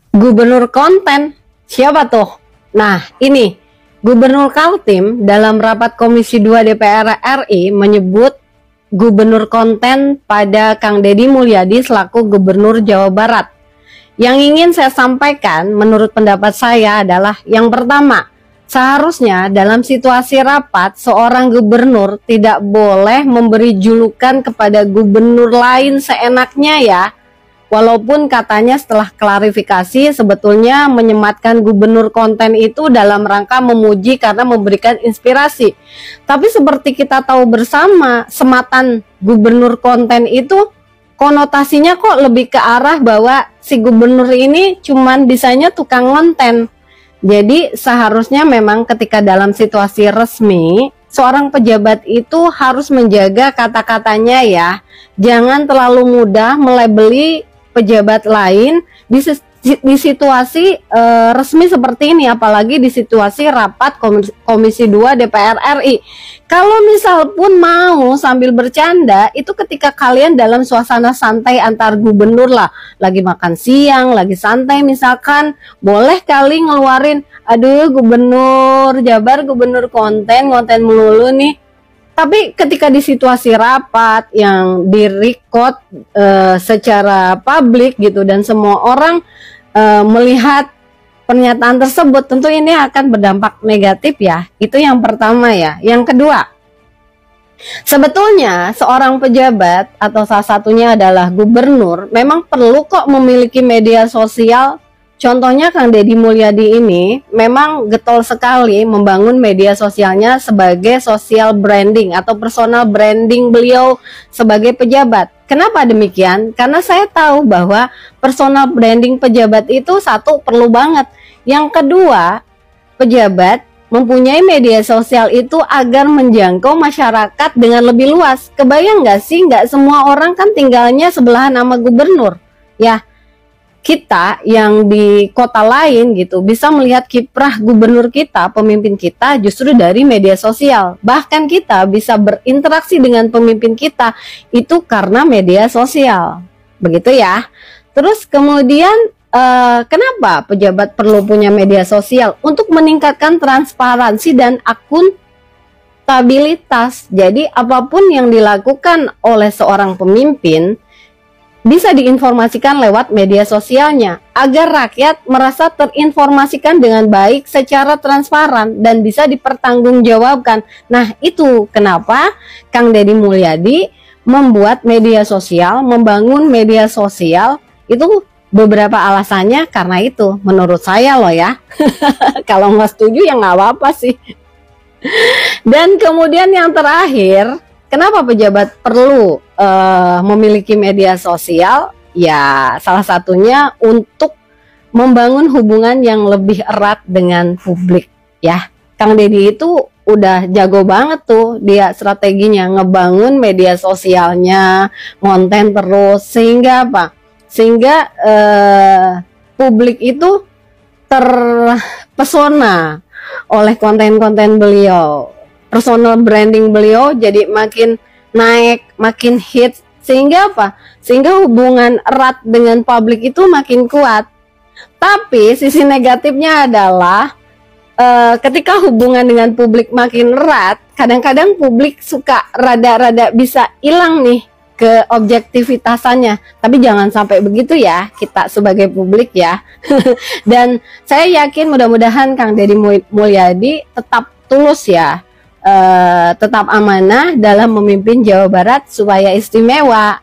Gubernur konten, siapa tuh? Nah, ini Gubernur Kaltim dalam rapat Komisi 2 DPR RI menyebut Gubernur konten pada Kang Deddy Mulyadi selaku Gubernur Jawa Barat. Yang ingin saya sampaikan menurut pendapat saya adalah yang pertama, seharusnya dalam situasi rapat seorang gubernur tidak boleh memberi julukan kepada gubernur lain seenaknya ya. Walaupun katanya setelah klarifikasi sebetulnya menyematkan gubernur konten itu dalam rangka memuji karena memberikan inspirasi. Tapi seperti kita tahu bersama, sematan gubernur konten itu konotasinya kok lebih ke arah bahwa si gubernur ini cuman bisanya tukang konten. Jadi seharusnya memang ketika dalam situasi resmi, seorang pejabat itu harus menjaga kata-katanya ya. Jangan terlalu mudah melabeli pejabat lain di situasi resmi seperti ini, apalagi di situasi rapat Komisi 2 DPR RI. Kalau misal pun mau sambil bercanda, itu ketika kalian dalam suasana santai antar gubernur lah, lagi makan siang, lagi santai misalkan, boleh kali ngeluarin, aduh gubernur Jabar, gubernur konten melulu nih. Tapi ketika di situasi rapat yang direcord secara publik gitu dan semua orang melihat pernyataan tersebut, tentu ini akan berdampak negatif ya. Itu yang pertama ya. Yang kedua, sebetulnya seorang pejabat atau salah satunya adalah gubernur memang perlu kok memiliki media sosial. Contohnya Kang Deddy Mulyadi ini memang getol sekali membangun media sosialnya sebagai social branding atau personal branding beliau sebagai pejabat. Kenapa demikian? Karena saya tahu bahwa personal branding pejabat itu satu perlu banget. Yang kedua, pejabat mempunyai media sosial itu agar menjangkau masyarakat dengan lebih luas. Kebayang nggak sih, nggak semua orang kan tinggalnya sebelahan sama gubernur ya. Kita yang di kota lain gitu bisa melihat kiprah gubernur kita, pemimpin kita justru dari media sosial. Bahkan kita bisa berinteraksi dengan pemimpin kita itu karena media sosial. Begitu ya. Terus kemudian kenapa pejabat perlu punya media sosial? Untuk meningkatkan transparansi dan akuntabilitas. Jadi apapun yang dilakukan oleh seorang pemimpin bisa diinformasikan lewat media sosialnya agar rakyat merasa terinformasikan dengan baik secara transparan dan bisa dipertanggungjawabkan. Nah, itu kenapa Kang Deddy Mulyadi membuat media sosial, membangun media sosial itu beberapa alasannya karena itu menurut saya loh ya. Kalau nggak setuju ya nggak apa-apa sih. Dan kemudian yang terakhir, kenapa pejabat perlu memiliki media sosial? Ya, salah satunya untuk membangun hubungan yang lebih erat dengan publik ya. Kang Deddy itu udah jago banget tuh dia strateginya ngebangun media sosialnya, konten terus sehingga apa? Sehingga publik itu terpesona oleh konten-konten beliau. Personal branding beliau jadi makin naik, makin hits, sehingga apa? Sehingga hubungan erat dengan publik itu makin kuat. Tapi sisi negatifnya adalah ketika hubungan dengan publik makin erat, kadang-kadang publik suka rada-rada bisa hilang nih ke objektivitasannya. Tapi jangan sampai begitu ya kita sebagai publik ya. Dan saya yakin mudah-mudahan Kang Deddy Mulyadi tetap tulus ya, tetap amanah dalam memimpin Jawa Barat supaya istimewa.